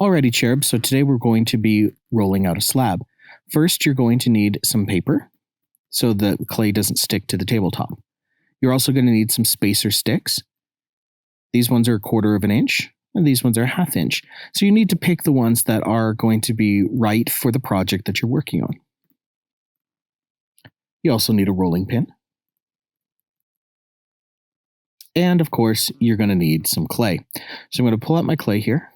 Alrighty, Cherub, so today we're going to be rolling out a slab. First, you're going to need some paper so the clay doesn't stick to the tabletop. You're also going to need some spacer sticks. These ones are 1/4 of an inch, and these ones are 1/2 inch. So you need to pick the ones that are going to be right for the project that you're working on. You also need a rolling pin. And of course, you're going to need some clay. So I'm going to pull out my clay here.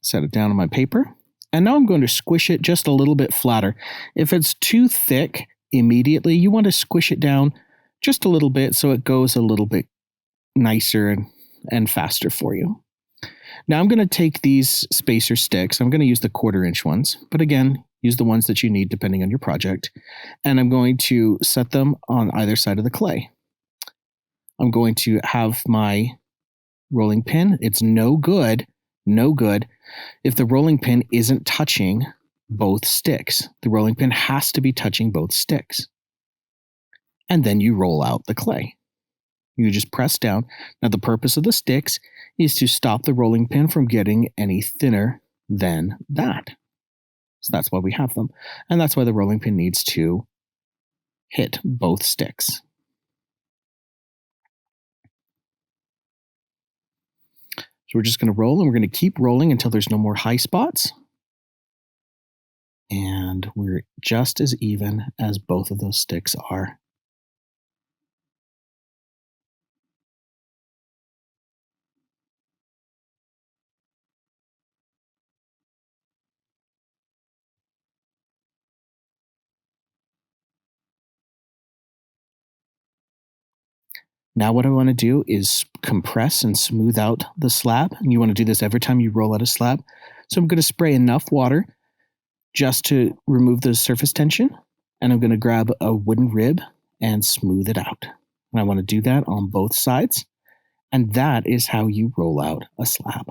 Set it down on my paper. And now I'm going to squish it just a little bit flatter. If it's too thick immediately, you want to squish it down just a little bit so it goes a little bit nicer and faster for you. Now I'm going to take these spacer sticks. I'm going to use the 1/4 inch ones, but again, use the ones that you need depending on your project. And I'm going to set them on either side of the clay. I'm going to have my rolling pin. It's no good if the rolling pin isn't touching both sticks. The rolling pin has to be touching both sticks. And then you roll out the clay. You just press down. Now the purpose of the sticks is to stop the rolling pin from getting any thinner than that. So that's why we have them. And that's why the rolling pin needs to hit both sticks. So we're just going to roll, and we're going to keep rolling until there's no more high spots. And we're just as even as both of those sticks are. Now what I want to do is compress and smooth out the slab. And you want to do this every time you roll out a slab. So I'm going to spray enough water just to remove the surface tension. And I'm going to grab a wooden rib and smooth it out. And I want to do that on both sides. And that is how you roll out a slab.